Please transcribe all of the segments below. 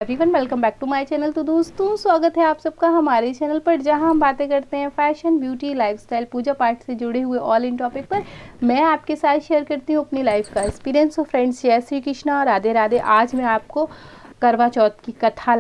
Everyone welcome back to my channel. तो दोस्तों स्वागत है आप सबका हमारे चैनल पर, जहां हम बातें करते हैं फैशन, ब्यूटी, लाइफस्टाइल, पूजा पाठ से जुड़े हुए ऑल इन टॉपिक पर। मैं आपके साथ शेयर करती हूँ अपनी लाइफ का एक्सपीरियंस। तो फ्रेंड्स, जय श्री कृष्णा, राधे राधे। आज मैं आपको करवा चौथ की कथा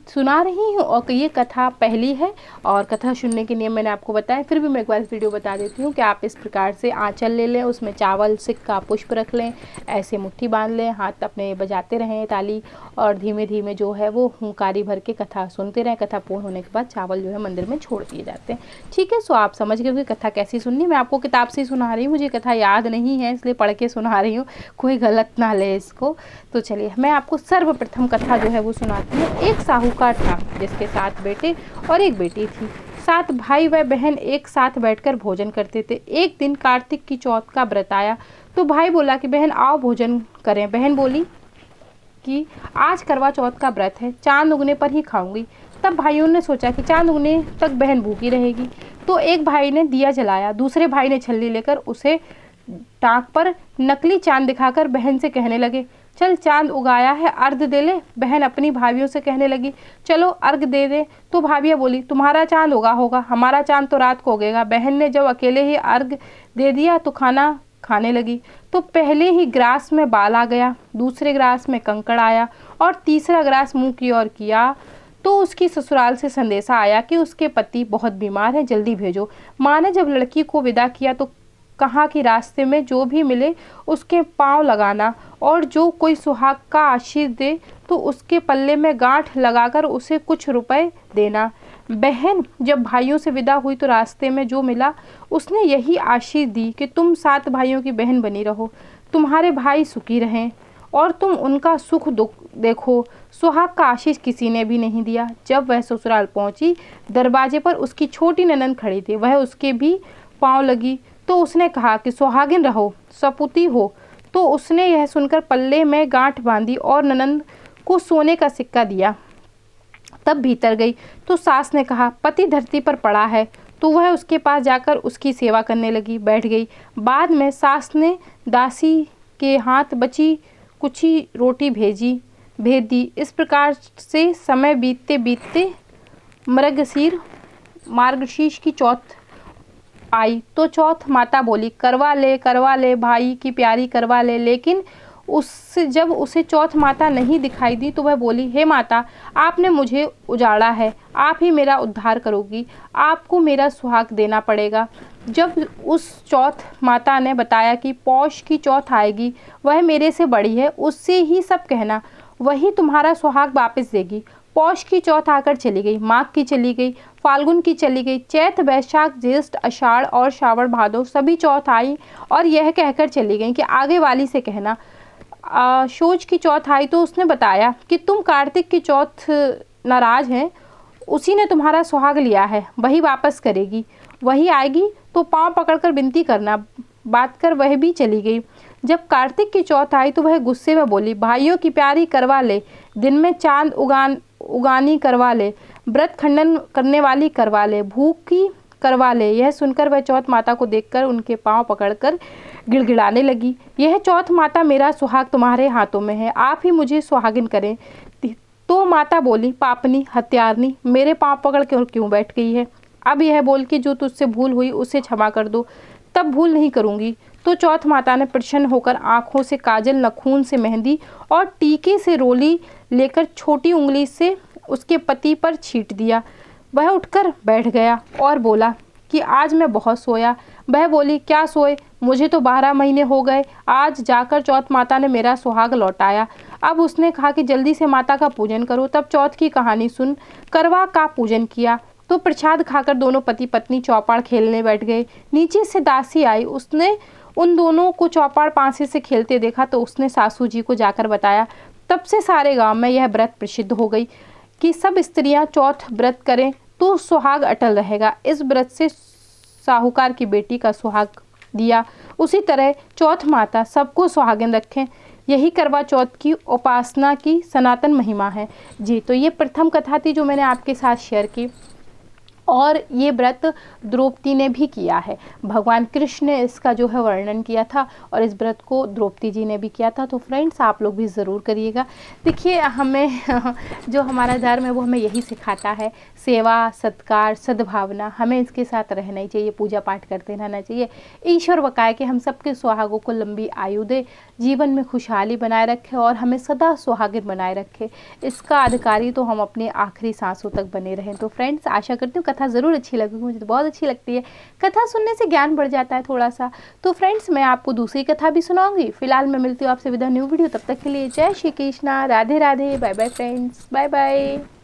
सुना रही हूँ और ये कथा पहली है और कथा सुनने के नियम मैंने आपको बताया। फिर भी मैं एक बार वीडियो बता देती हूँ कि आप इस प्रकार से आंचल ले लें, उसमें चावल, सिक्का, पुष्प रख लें, ऐसे मुट्ठी बांध लें, हाथ अपने बजाते रहें ताली और धीमे धीमे जो है वो हुंकारी भर के कथा सुनते रहें। कथा पूर्ण होने के बाद चावल जो है मंदिर में छोड़ दिए जाते हैं। ठीक है, सो आप समझ गए कि कथा कैसी सुननी। मैं आपको किताब से सुना रही हूँ, मुझे कथा याद नहीं है इसलिए पढ़ के सुना रही हूँ, कोई गलत ना ले इसको। तो चलिए मैं आपको सर्वप्रथम कथा जो है वो सुनाती हूँ। एक साहूकार था जिसके 7 बेटे और एक बेटी थी। 7 भाई व बहन एक साथ बैठकर भोजन करते थे। एक दिन कार्तिक की चौथ का व्रत आया तो भाई बोला कि बहन आओ भोजन करें। बहन बोली कि आज करवा चौथ का व्रत है, चांद उगने पर ही खाऊंगी। तब भाइयों ने सोचा कि चांद उगने तक बहन भूखी रहेगी। तो एक भाई ने दिया जलाया, दूसरे भाई ने छल्ली लेकर उसे टांग पर नकली चांद दिखाकर बहन से कहने लगे, चल चांद उगाया है, अर्घ दे ले। बहन अपनी भाभियों से कहने लगी, चलो अर्घ दे दे। तो भाभियाँ बोली, तुम्हारा चांद उगा होगा, हमारा चांद तो रात को उगेगा। बहन ने जब अकेले ही अर्घ दे दिया तो खाना खाने लगी। तो पहले ही ग्रास में बाल आ गया, दूसरे ग्रास में कंकड़ आया और तीसरा ग्रास मुंह की ओर किया तो उसकी ससुराल से संदेशा आया कि उसके पति बहुत बीमार हैं, जल्दी भेजो। माँ ने जब लड़की को विदा किया तो कहा कि रास्ते में जो भी मिले उसके पांव लगाना और जो कोई सुहाग का आशीष दे तो उसके पल्ले में गांठ लगाकर उसे कुछ रुपए देना। बहन जब भाइयों से विदा हुई तो रास्ते में जो मिला उसने यही आशीष दी कि तुम 7 भाइयों की बहन बनी रहो, तुम्हारे भाई सुखी रहें और तुम उनका सुख दुख देखो। सुहाग का आशीष किसी ने भी नहीं दिया। जब वह ससुराल पहुंची, दरवाजे पर उसकी छोटी ननंद खड़ी थी, वह उसके भी पांव लगी तो उसने कहा कि सुहागिन रहो, सपूती हो। तो उसने यह सुनकर पल्ले में गांठ बांधी और ननंद को सोने का सिक्का दिया। तब भीतर गई तो सास ने कहा, पति धरती पर पड़ा है। तो वह उसके पास जाकर उसकी सेवा करने लगी, बैठ गई। बाद में सास ने दासी के हाथ बची कुची रोटी भेज दी। इस प्रकार से समय बीतते बीतते मार्गशीर्ष की चौथ आई तो चौथ माता बोली, करवा ले भाई की प्यारी करवा ले। लेकिन जब उसे चौथ माता नहीं दिखाई दी तो वह बोली, हे माता, आपने मुझे उजाड़ा है, आप ही मेरा उद्धार करोगी, आपको मेरा सुहाग देना पड़ेगा। जब उस चौथ माता ने बताया कि पौष की चौथ आएगी, वह मेरे से बड़ी है, उससे ही सब कहना, वही तुम्हारा सुहाग वापस देगी। पौष की चौथ आकर चली गई, माघ की चली गई, फाल्गुन की चली गई, चैत, वैशाख, ज्येष्ठ, आषाढ़ और श्रावण, भादो सभी चौथ आई और यह कहकर चली गई कि आगे वाली से कहना। शोज की चौथ आई तो उसने बताया कि तुम कार्तिक की चौथ नाराज हैं, उसी ने तुम्हारा सुहाग लिया है, वही वापस करेगी, वही आएगी तो पांव पकड़कर विनती करना। बात कर वह भी चली गई। जब कार्तिक की चौथ आई तो वह गुस्से में बोली, भाइयों की प्यारी करवा ले, दिन में चांद उगानी करवा ले, व्रत खंडन करने वाली करवा ले, भूखी करवा ले। यह सुनकर वह चौथ माता को देखकर उनके पांव पकड़कर गिड़गिड़ाने लगी, यह चौथ माता, मेरा सुहाग तुम्हारे हाथों में है, आप ही मुझे सुहागिन करें। तो माता बोली, पापनी, हत्यारनी, मेरे पांव पकड़ के क्यों बैठ गई है? अब यह बोल कि जो तुझसे भूल हुई उसे क्षमा कर दो, तब भूल नहीं करूंगी। तो चौथ माता ने प्रसन्न होकर आंखों से काजल, नखून से मेहंदी और टीके से रोली लेकर छोटी उंगली से उसके पति पर छींट दिया। वह उठकर बैठ गया और बोला कि आज मैं बहुत सोया। वह बोली, क्या सोए, मुझे तो 12 महीने हो गए, आज जाकर चौथ माता ने मेरा सुहाग लौटाया। अब उसने कहा कि जल्दी से माता का पूजन करो। तब चौथ की कहानी सुन करवा का पूजन किया तो प्रसाद खाकर दोनों पति पत्नी चौपाड़ खेलने बैठ गए। नीचे से दासी आई, उसने उन दोनों को चौपाड़ पांसे से खेलते देखा तो उसने सासू जी को जाकर बताया। तब से सारे गांव में यह व्रत प्रसिद्ध हो गई कि सब स्त्रियां चौथ व्रत करें तो सुहाग अटल रहेगा। इस व्रत से साहूकार की बेटी का सुहाग दिया, उसी तरह चौथ माता सबको सुहागिन रखें। यही करवा चौथ की उपासना की सनातन महिमा है जी। तो ये प्रथम कथा थी जो मैंने आपके साथ शेयर की। और ये व्रत द्रौपदी ने भी किया है। भगवान कृष्ण ने इसका जो है वर्णन किया था और इस व्रत को द्रौपदी जी ने भी किया था। तो फ्रेंड्स आप लोग भी ज़रूर करिएगा। देखिए हमें जो हमारा धर्म है वो हमें यही सिखाता है, सेवा सत्कार सद्भावना, हमें इसके साथ रहना ही चाहिए, पूजा पाठ करते रहना चाहिए। ईश्वर बकाए कि हम सबके सुहागों को लंबी आयु दे, जीवन में खुशहाली बनाए रखे और हमें सदा सुहागिन बनाए रखे। इसका अधिकारी तो हम अपने आखिरी सांसों तक बने रहें। तो फ्रेंड्स आशा करती हूँ कथा ज़रूर अच्छी लगी, मुझे तो बहुत अच्छी लगती है, कथा सुनने से ज्ञान बढ़ जाता है थोड़ा सा। तो फ्रेंड्स मैं आपको दूसरी कथा भी सुनाऊंगी। फिलहाल मैं मिलती हूँ आपसे विदा न्यू वीडियो, तब तक के लिए जय Shri Krishna, Radhe Radhe, bye bye friends, bye bye.